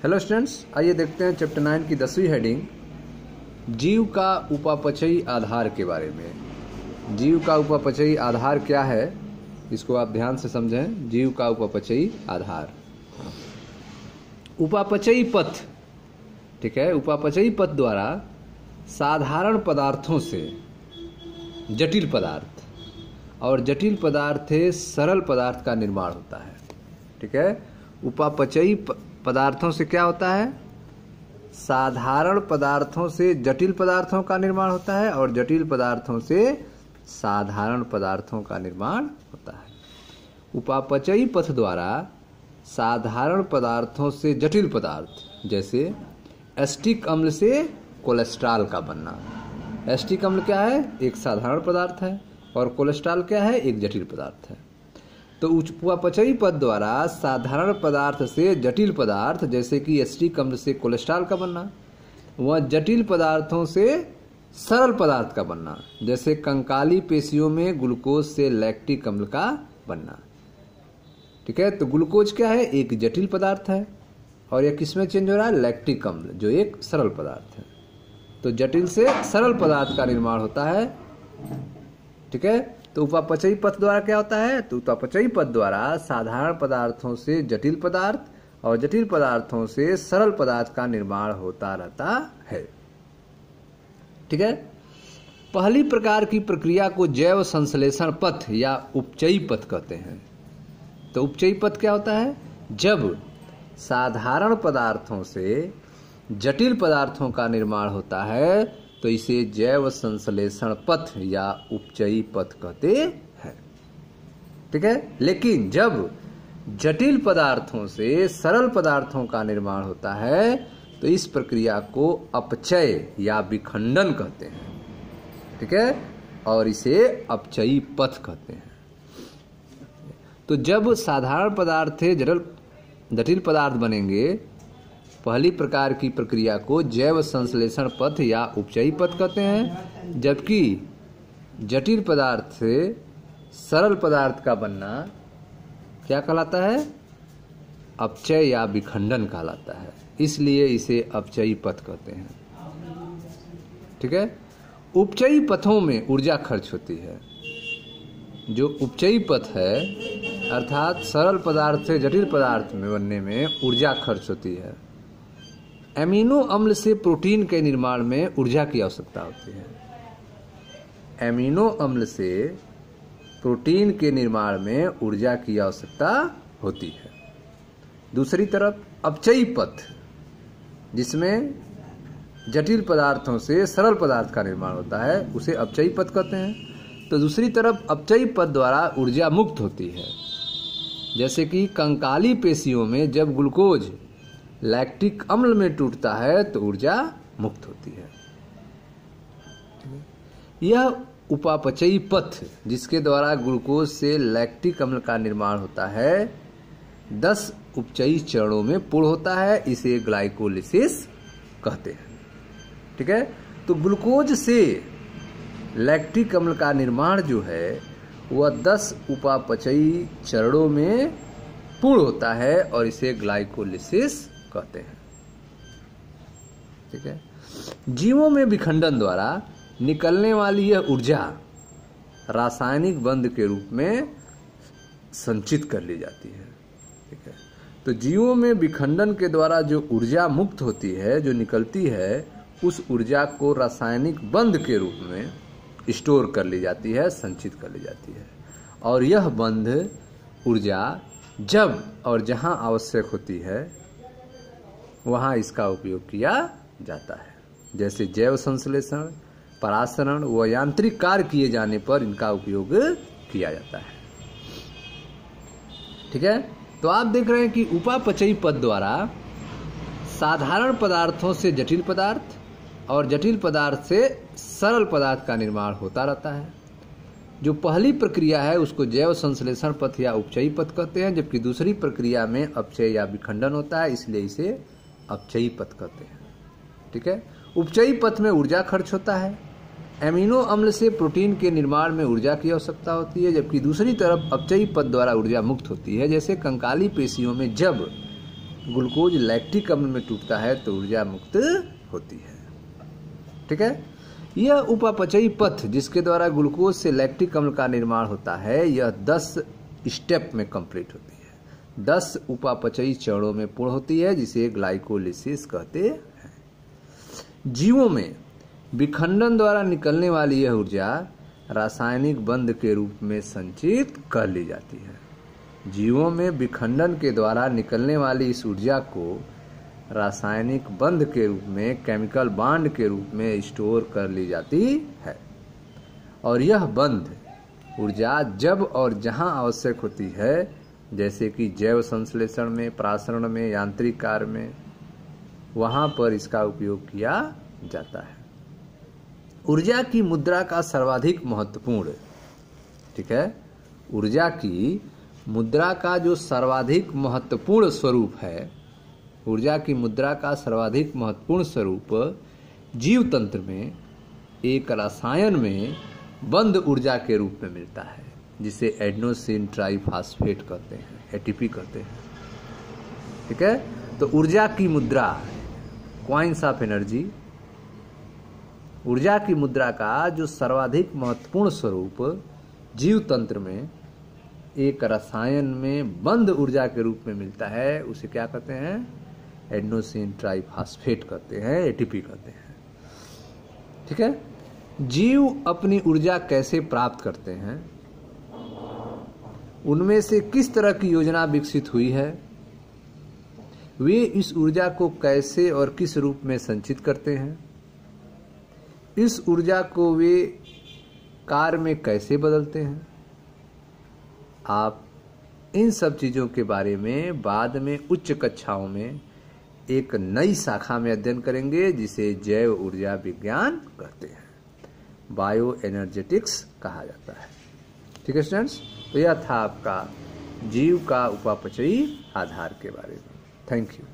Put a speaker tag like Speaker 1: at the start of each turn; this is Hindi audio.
Speaker 1: हेलो स्टूडेंट्स, आइए देखते हैं चैप्टर 9 की 10वीं हेडिंग जीव का उपापचयी आधार के बारे में। जीव का उपापचयी आधार क्या है, इसको आप ध्यान से समझें। जीव का उपापचयी आधार, उपापचयी पथ, ठीक है। उपापचयी पथ द्वारा साधारण पदार्थों से जटिल पदार्थ और जटिल पदार्थ से सरल पदार्थ का निर्माण होता है, ठीक है। उपापचयी पदार्थों से क्या होता है? साधारण पदार्थों से जटिल पदार्थों का निर्माण होता है और जटिल पदार्थों से साधारण पदार्थों का निर्माण होता है। उपापचयी पथ द्वारा साधारण पदार्थों से जटिल पदार्थ, जैसे एसिटिक अम्ल से कोलेस्ट्रॉल का बनना। एसिटिक अम्ल क्या है? एक साधारण पदार्थ है और कोलेस्ट्रॉल क्या है? एक जटिल पदार्थ है। तो उपापचयी पथ द्वारा साधारण पदार्थ से जटिल पदार्थ, जैसे कि एसिटिक अम्ल से कोलेस्ट्रॉल का बनना, वह जटिल पदार्थों से सरल पदार्थ का बनना, जैसे कंकाली पेशियों में ग्लूकोज से लैक्टिक अम्ल का बनना, ठीक है। तो ग्लूकोज क्या है? एक जटिल पदार्थ है और यह किसमें चेंज हो रहा है? लैक्टिक अम्ल, जो एक सरल पदार्थ है। तो जटिल से सरल पदार्थ का निर्माण होता है, ठीक है। तो उपापचयी पथ द्वारा क्या होता है? तो उपापचयी पथ द्वारा साधारण पदार्थों से जटिल पदार्थ और जटिल पदार्थों से सरल पदार्थ का निर्माण होता रहता है, ठीक है। पहली प्रकार की प्रक्रिया को जैव संश्लेषण पथ या उपचयी पथ कहते हैं। तो उपचयी पथ क्या होता है? जब साधारण पदार्थों से जटिल पदार्थों का निर्माण होता है तो इसे जैव संश्लेषण पथ या उपचयी पथ कहते हैं, ठीक है। लेकिन जब जटिल पदार्थों से सरल पदार्थों का निर्माण होता है तो इस प्रक्रिया को अपचय या विखंडन कहते हैं, ठीक है, और इसे अपचयी पथ कहते हैं। तो जब साधारण पदार्थ से जटिल पदार्थ बनेंगे, पहली प्रकार की प्रक्रिया को जैव संश्लेषण पथ या उपचयी पथ कहते हैं, जबकि जटिल पदार्थ से सरल पदार्थ का बनना क्या कहलाता है? अपचय या विखंडन कहलाता है, इसलिए इसे अपचयी पथ कहते हैं, ठीक है। उपचयी पथों में ऊर्जा खर्च होती है। जो उपचयी पथ है, अर्थात सरल पदार्थ से जटिल पदार्थ में बनने में ऊर्जा खर्च होती है। एमिनो अम्ल से प्रोटीन के निर्माण में ऊर्जा की आवश्यकता होती है। एमिनो अम्ल से प्रोटीन के निर्माण में ऊर्जा की आवश्यकता होती है। दूसरी तरफ अपचयी पथ, जिसमें जटिल पदार्थों से सरल पदार्थ का निर्माण होता है, उसे अपचयी पथ कहते हैं। तो दूसरी तरफ अपचयी पथ द्वारा ऊर्जा मुक्त होती है, जैसे कि कंकाली पेशियों में जब ग्लूकोज लैक्टिक अम्ल में टूटता है तो ऊर्जा मुक्त होती है। यह उपापचयी पथ, जिसके द्वारा ग्लूकोज से लैक्टिक अम्ल का निर्माण होता है, 10 उपचयी चरणों में पूर्ण होता है। इसे ग्लाइकोलिसिस कहते हैं, ठीक है। तो ग्लूकोज से लैक्टिक अम्ल का निर्माण जो है वह 10 उपापचयी चरणों में पूर्ण होता है और इसे ग्लाइकोलिसिस कहते हैं, ठीक है। जीवों में विखंडन द्वारा निकलने वाली यह ऊर्जा रासायनिक बंध के रूप में संचित कर ली जाती है, ठीक है। तो जीवों में विखंडन के द्वारा जो ऊर्जा मुक्त होती है, जो निकलती है, उस ऊर्जा को रासायनिक बंध के रूप में स्टोर कर ली जाती है, संचित कर ली जाती है। और यह बंध ऊर्जा जब और जहां आवश्यक होती है वहां इसका उपयोग किया जाता है, जैसे जैव संश्लेषण, परासरण व यांत्रिक कार्य किए जाने पर इनका उपयोग किया जाता है, ठीक है। तो आप देख रहे हैं कि उपापचयी पथ द्वारा साधारण पदार्थों से जटिल पदार्थ और जटिल पदार्थ से सरल पदार्थ का निर्माण होता रहता है। जो पहली प्रक्रिया है उसको जैव संश्लेषण पथ या उपचयी पथ कहते हैं, जबकि दूसरी प्रक्रिया में अपचय या विखंडन होता है, इसलिए इसे अपचयी पथ कहते हैं, ठीक है। उपचयी पथ में ऊर्जा खर्च होता है। एमिनो अम्ल से प्रोटीन के निर्माण में ऊर्जा की आवश्यकता होती है, जबकि दूसरी तरफ अपचयी पथ द्वारा ऊर्जा मुक्त होती है, जैसे कंकाली पेशियों में जब ग्लूकोज लैक्टिक अम्ल में टूटता है तो ऊर्जा मुक्त होती है। ठीक है, यह उपापचयी पथ जिसके द्वारा ग्लूकोज से लैक्टिक अम्ल का निर्माण होता है, यह 10 स्टेप में कंप्लीट होती है, 10 उपापचयी चरणों में पूर्ण होती है, जिसे ग्लाइकोलिसिस कहते हैं। जीवों में विखंडन द्वारा निकलने वाली यह ऊर्जा रासायनिक बंध के रूप में संचित कर ली जाती है। जीवों में विखंडन के द्वारा निकलने वाली इस ऊर्जा को रासायनिक बंध के रूप में, केमिकल बॉन्ड के रूप में स्टोर कर ली जाती है, और यह बंध ऊर्जा जब और जहां आवश्यक होती है, जैसे कि जैव संश्लेषण में, प्रासरण में, यांत्रिक कार्य में, वहां पर इसका उपयोग किया जाता है। ऊर्जा की मुद्रा का सर्वाधिक महत्वपूर्ण, ठीक है, ऊर्जा की मुद्रा का जो सर्वाधिक महत्वपूर्ण स्वरूप है, ऊर्जा की मुद्रा का सर्वाधिक महत्वपूर्ण स्वरूप जीव तंत्र में एक रसायन में बंध ऊर्जा के रूप में मिलता है, जिसे एडेनोसिन ट्राइफॉस्फेट कहते हैं, एटीपी कहते हैं। ठीक है, तो ऊर्जा की मुद्रा, क्वाइंस ऑफ एनर्जी, ऊर्जा की मुद्रा का जो सर्वाधिक महत्वपूर्ण स्वरूप जीव तंत्र में एक रसायन में बंध ऊर्जा के रूप में मिलता है, उसे क्या कहते हैं? एडेनोसिन ट्राइफॉस्फेट कहते हैं, एटीपी कहते हैं। ठीक है, जीव अपनी ऊर्जा कैसे प्राप्त करते हैं, उनमें से किस तरह की योजना विकसित हुई है, वे इस ऊर्जा को कैसे और किस रूप में संचित करते हैं, इस ऊर्जा को वे कार्य में कैसे बदलते हैं, आप इन सब चीज़ों के बारे में बाद में उच्च कक्षाओं में एक नई शाखा में अध्ययन करेंगे, जिसे जैव ऊर्जा विज्ञान कहते हैं, बायो एनर्जेटिक्स कहा जाता है। ठीक है स्टूडेंट्स, तो यह था आपका जीव का उपापचयी आधार के बारे में। Thank you.